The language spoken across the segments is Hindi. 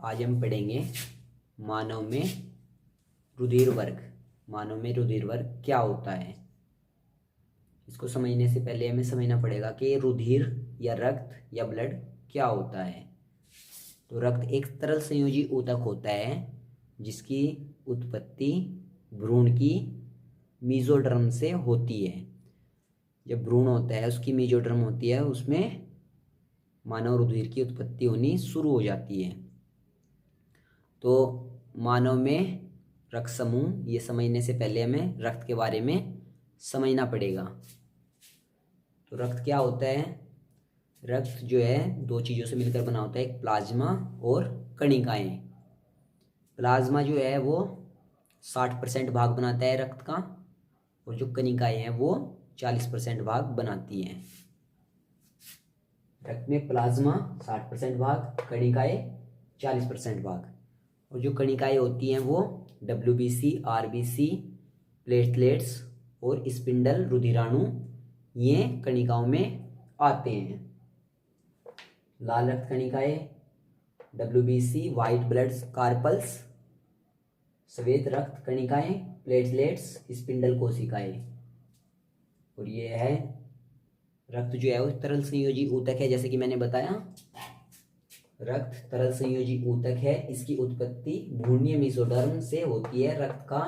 आज हम पढ़ेंगे मानव में रुधिर वर्ग। मानव में रुधिर वर्ग क्या होता है, इसको समझने से पहले हमें समझना पड़ेगा कि रुधिर या रक्त या ब्लड क्या होता है। तो रक्त एक तरल संयोजी ऊतक होता है जिसकी उत्पत्ति भ्रूण की मीजोडर्म से होती है। जब भ्रूण होता है उसकी मीजोडर्म होती है, उसमें मानव रुधिर की उत्पत्ति होनी शुरू हो जाती है। तो मानव में रक्त समूह, ये समझने से पहले हमें रक्त के बारे में समझना पड़ेगा। तो रक्त क्या होता है? रक्त जो है दो चीज़ों से मिलकर बना होता है, एक प्लाज्मा और कणिकाएं। प्लाज्मा जो है वो 60% भाग बनाता है रक्त का, और जो कणिकाएं हैं वो 40% भाग बनाती हैं। रक्त में प्लाज्मा 60% भाग, कणिकाएं 40% भाग। और जो कणिकाएं होती हैं वो WBC, RBC, प्लेटलेट्स और स्पिंडल रुधिराणु, ये कणिकाओं में आते हैं। लाल रक्त कणिकाएं WBC, व्हाइट ब्लड कार्पल्स, श्वेत रक्त कणिकाएं प्लेटलेट्स, स्पिंडल कोशिकाएं। और ये है रक्त जो है वो तरल संयोजी ऊतक है। जैसे कि मैंने बताया, रक्त तरल संयोजी ऊतक है। इसकी उत्पत्ति भ्रूणीय मेसोडर्म से होती है। रक्त का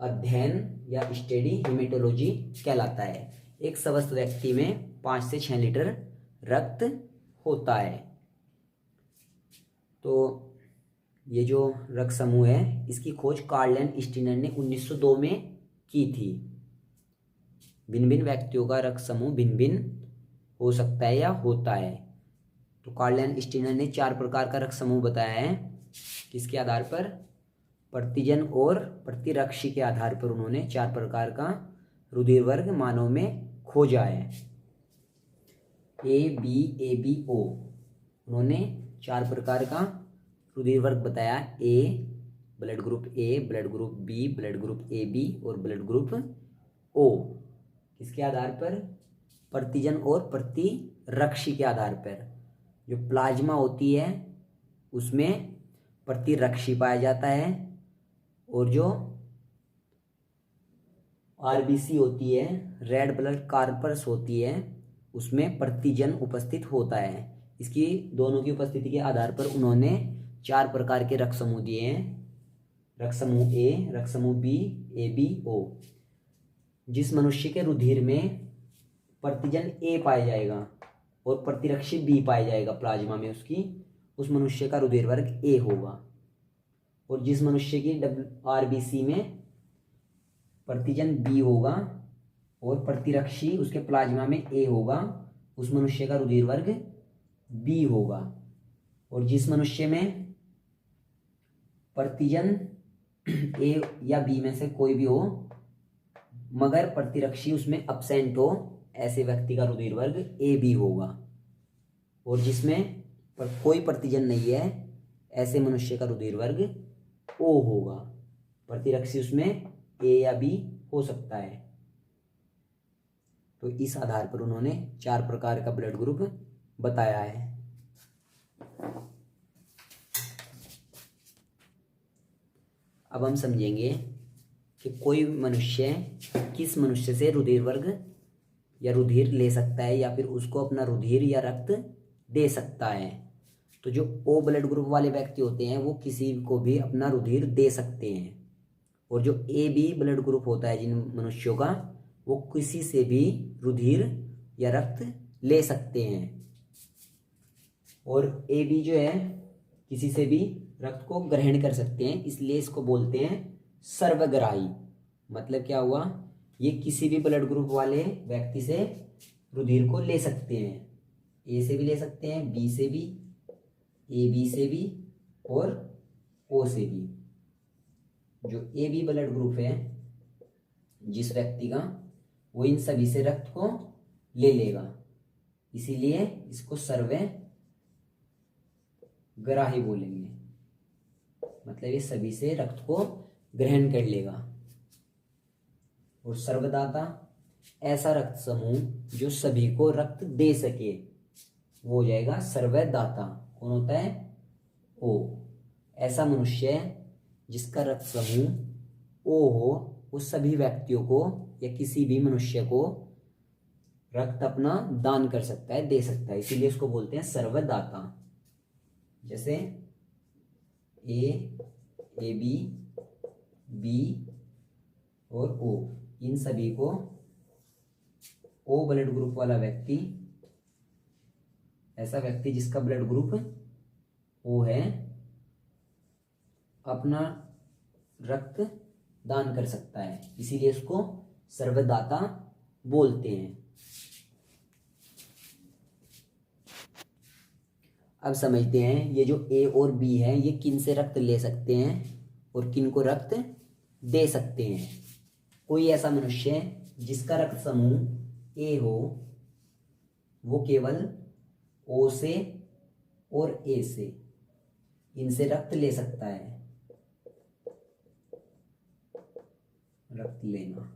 अध्ययन या स्टडी हेमेटोलॉजी कहलाता है। एक स्वस्थ व्यक्ति में 5 से 6 लीटर रक्त होता है। तो ये जो रक्त समूह है इसकी खोज कार्ल एंड स्टीनर ने 1902 में की थी। भिन्न भिन्न व्यक्तियों का रक्त समूह भिन्न भिन्न हो सकता है या होता है। तो कार्ल एंड स्टीनर ने 4 प्रकार का रक्त समूह बताया है। किसके आधार पर? प्रतिजन और प्रतिरक्षी के आधार पर उन्होंने 4 प्रकार का रुधिर वर्ग मानव में खोजा है। ABO उन्होंने 4 प्रकार का रुधिर वर्ग बताया। A blood group A, blood group B, blood group AB और ब्लड ग्रुप O। किसके आधार पर? प्रतिजन और प्रतिरक्षी के आधार पर। जो प्लाज्मा होती है उसमें प्रतिरक्षी पाया जाता है, और जो RBC होती है, रेड ब्लड कार्पल्स होती है, उसमें प्रतिजन उपस्थित होता है। इसकी दोनों की उपस्थिति के आधार पर उन्होंने 4 प्रकार के रक्त समूह दिए हैं। रक्त समूह A, रक्त समूह B, ABO। जिस मनुष्य के रुधिर में प्रतिजन A पाया जाएगा और प्रतिरक्षी B पाया जाएगा प्लाज्मा में उसकी, उस मनुष्य का रुधिर वर्ग A होगा। और जिस मनुष्य की RBC में प्रतिजन B होगा और प्रतिरक्षी उसके प्लाज्मा में A होगा, उस मनुष्य का रुधिर वर्ग B होगा। और जिस मनुष्य में प्रतिजन A या B में से कोई भी हो मगर प्रतिरक्षी उसमें एब्सेंट हो, ऐसे व्यक्ति का रुधिर वर्ग AB होगा। और जिसमें कोई प्रतिजन नहीं है, ऐसे मनुष्य का रुधिर वर्ग O होगा। प्रतिरक्षी उसमें A या B हो सकता है। तो इस आधार पर उन्होंने 4 प्रकार का ब्लड ग्रुप बताया है। अब हम समझेंगे कि कोई मनुष्य किस मनुष्य से रुधिर वर्ग या रुधिर ले सकता है या फिर उसको अपना रुधिर या रक्त दे सकता है। तो जो O ब्लड ग्रुप वाले व्यक्ति होते हैं वो किसी को भी अपना रुधिर दे सकते हैं, और जो AB ब्लड ग्रुप होता है जिन मनुष्यों का, वो किसी से भी रुधिर या रक्त ले सकते हैं। और AB जो है किसी से भी रक्त को ग्रहण कर सकते हैं, इसलिए इसको बोलते हैं सर्वग्राही। मतलब क्या हुआ? ये किसी भी ब्लड ग्रुप वाले व्यक्ति से रुधिर को ले सकते हैं। A से भी ले सकते हैं, B से भी, AB से भी और O से भी। जो AB ब्लड ग्रुप है जिस व्यक्ति का, वो इन सभी से रक्त को ले लेगा, इसीलिए इसको सर्वग्राही बोलेंगे। मतलब ये सभी से रक्त को ग्रहण कर लेगा। और सर्वदाता ऐसा रक्त समूह जो सभी को रक्त दे सके, वो हो जाएगा सर्वदाता। कौन होता है? ओ, ऐसा मनुष्य जिसका रक्त समूह ओ हो वो सभी व्यक्तियों को या किसी भी मनुष्य को रक्त अपना दान कर सकता है, दे सकता है, इसीलिए उसको बोलते हैं सर्वदाता। जैसे ए बी, बी और ओ, इन सभी को ओ ब्लड ग्रुप वाला व्यक्ति, ऐसा व्यक्ति जिसका ब्लड ग्रुप ओ है, अपना रक्त दान कर सकता है, इसीलिए उसको सर्वदाता बोलते हैं। अब समझते हैं ये जो ए और बी है ये किन से रक्त ले सकते हैं और किन को रक्त दे सकते हैं। कोई ऐसा मनुष्य जिसका रक्त समूह ए हो वो केवल ओ से और ए से, इनसे रक्त ले सकता है। रक्त लेना,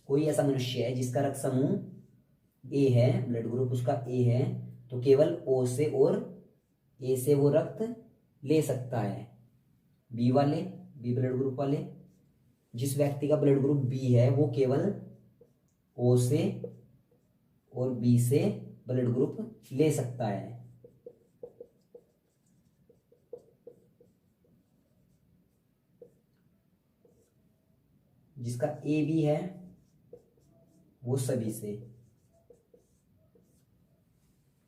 कोई ऐसा मनुष्य है जिसका रक्त समूह ए है, ब्लड ग्रुप उसका ए है, तो केवल ओ से और ए से वो रक्त ले सकता है। बी वाले, बी ब्लड ग्रुप वाले, जिस व्यक्ति का ब्लड ग्रुप बी है वो केवल ओ से और बी से ब्लड ग्रुप ले सकता है। जिसका ए बी है वो सभी से,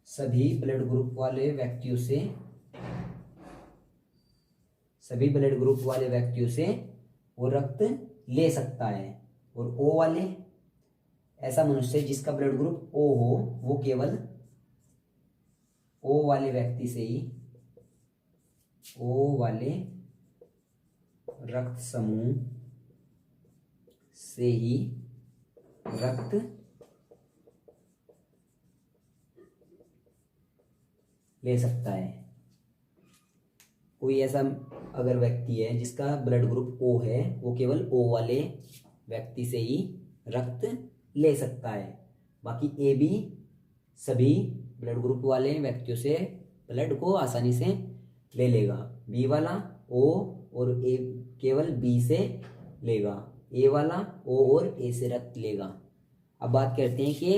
सभी ब्लड ग्रुप वाले व्यक्तियों से, सभी ब्लड ग्रुप वाले व्यक्तियों से वो रक्त ले सकता है। और ओ वाले, ऐसा मनुष्य जिसका ब्लड ग्रुप ओ हो वो केवल ओ वाले व्यक्ति से ही, ओ वाले रक्त समूह से ही रक्त ले सकता है। कोई ऐसा अगर व्यक्ति है जिसका ब्लड ग्रुप ओ है वो केवल ओ वाले व्यक्ति से ही रक्त ले सकता है। बाकी ए बी सभी ब्लड ग्रुप वाले व्यक्तियों से ब्लड को आसानी से ले लेगा। बी वाला ओ और ए केवल बी से लेगा, ए वाला ओ और ए से रक्त लेगा। अब बात करते हैं कि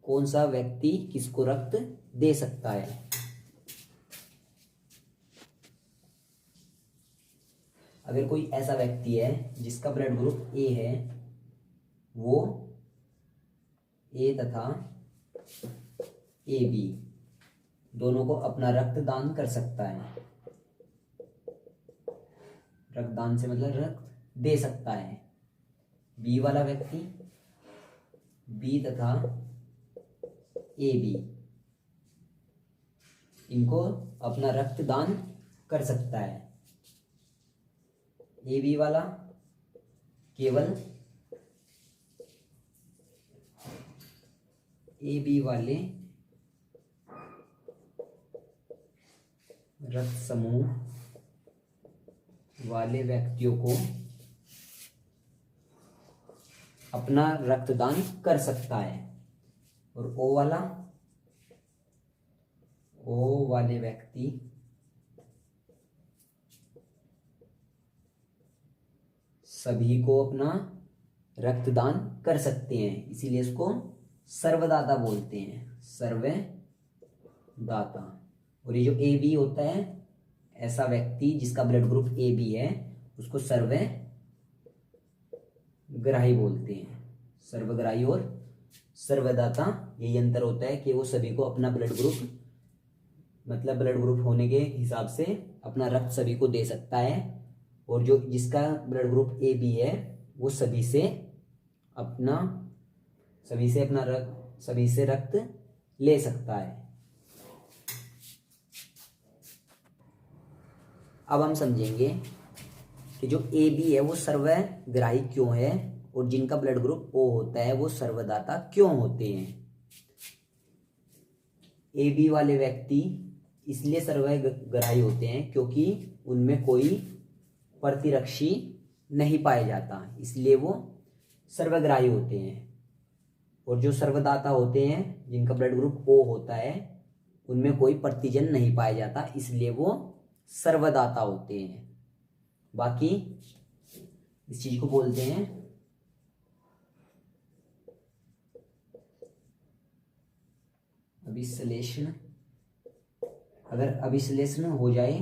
कौन सा व्यक्ति किसको रक्त दे सकता है। अगर कोई ऐसा व्यक्ति है जिसका ब्लड ग्रुप ए है, वो ए तथा ए बी दोनों को अपना रक्त दान कर सकता है। रक्तदान से मतलब रक्त दे सकता है। बी वाला व्यक्ति, बी तथा ए बी, इनको अपना रक्त दान कर सकता है। ए बी वाला केवल ए बी वाले रक्त समूह वाले व्यक्तियों को अपना रक्तदान कर सकता है। और ओ वाला, ओ वाले व्यक्ति सभी को अपना रक्तदान कर सकते हैं, इसीलिए इसको सर्वदाता बोलते हैं, सर्वदाता। और ये जो ए बी होता है, ऐसा व्यक्ति जिसका ब्लड ग्रुप ए बी है उसको सर्वग्राही बोलते हैं। सर्वग्राही और सर्वदाता यही अंतर होता है कि वो सभी को अपना ब्लड ग्रुप, मतलब ब्लड ग्रुप होने के हिसाब से अपना रक्त सभी को दे सकता है। और जो जिसका ब्लड ग्रुप ए बी है वो सभी से अपना रक्त ले सकता है। अब हम समझेंगे कि जो ए बी है वो सर्वग्राही क्यों है और जिनका ब्लड ग्रुप ओ होता है वो सर्वदाता क्यों होते हैं। ए बी वाले व्यक्ति इसलिए सर्वग्राही होते हैं क्योंकि उनमें कोई प्रतिरक्षी नहीं पाया जाता, इसलिए वो सर्वग्राही होते हैं। और जो सर्वदाता होते हैं जिनका ब्लड ग्रुप ओ होता है उनमें कोई प्रतिजन नहीं पाया जाता, इसलिए वो सर्वदाता होते हैं। बाकी इस चीज को बोलते हैं अभिश्लेषण। अगर अभिश्लेषण हो जाए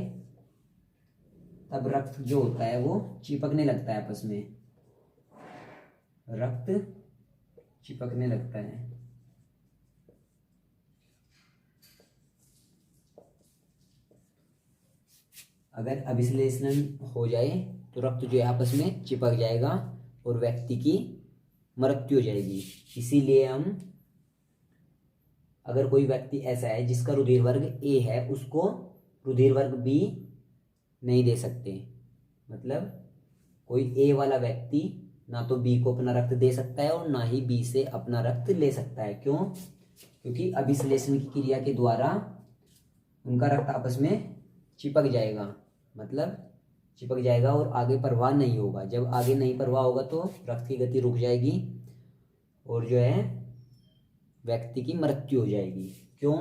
तब रक्त जो होता है वो चिपकने लगता है आपस में, रक्त चिपकने लगता है। अगर अभिश्लेषण हो जाए तो रक्त जो है आपस में चिपक जाएगा और व्यक्ति की मृत्यु हो जाएगी। इसीलिए हम, अगर कोई व्यक्ति ऐसा है जिसका रुधिर वर्ग ए है, उसको रुधिर वर्ग बी नहीं दे सकते। मतलब कोई ए वाला व्यक्ति ना तो बी को अपना रक्त दे सकता है और ना ही बी से अपना रक्त ले सकता है। क्यों? क्योंकि अभिश्लेषण की क्रिया के द्वारा उनका रक्त आपस में चिपक जाएगा, मतलब चिपक जाएगा और आगे प्रवाह नहीं होगा। जब आगे नहीं प्रवाह होगा तो रक्त की गति रुक जाएगी और जो है व्यक्ति की मृत्यु हो जाएगी। क्यों?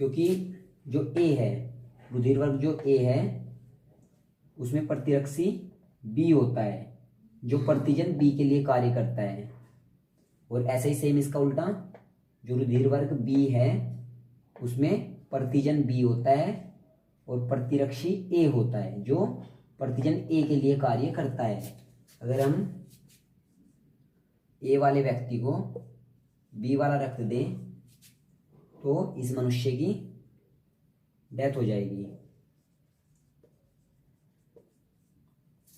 क्योंकि जो ए है, रुधिर वर्ग जो ए है, उसमें प्रतिरक्षी बी होता है जो प्रतिजन बी के लिए कार्य करता है। और ऐसे ही सेम इसका उल्टा, जो रुधिर वर्ग बी है उसमें प्रतिजन बी होता है और प्रतिरक्षी ए होता है जो प्रतिजन ए के लिए कार्य करता है। अगर हम ए वाले व्यक्ति को बी वाला रक्त दें तो इस मनुष्य की डेथ हो जाएगी,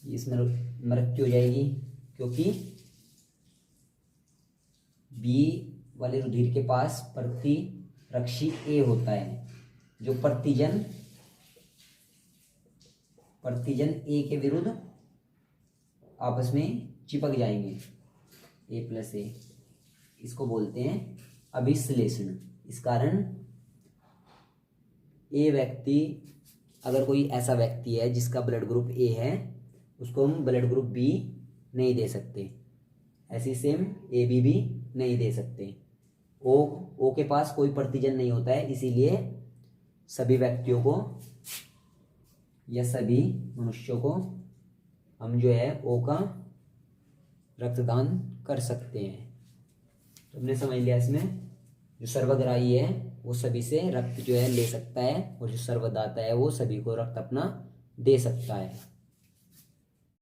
इसमें मृत्यु हो जाएगी। क्योंकि बी वाले रुधिर के पास प्रतिरक्षी ए होता है जो प्रतिजन ए के विरुद्ध आपस में चिपक जाएंगे, ए प्लस ए। इसको बोलते हैं अभिश्लेषण। इस कारण ए व्यक्ति, अगर कोई ऐसा व्यक्ति है जिसका ब्लड ग्रुप ए है, उसको हम ब्लड ग्रुप बी नहीं दे सकते। ऐसी सेम ए बी भी नहीं दे सकते। ओ के पास कोई प्रतिजन नहीं होता है, इसीलिए सभी व्यक्तियों को या सभी मनुष्यों को हम जो है ओ का रक्तदान कर सकते हैं। तो हमने समझ लिया, इसमें जो सर्वग्राही है वो सभी से रक्त जो है ले सकता है और जो सर्वदाता है वो सभी को रक्त अपना दे सकता है।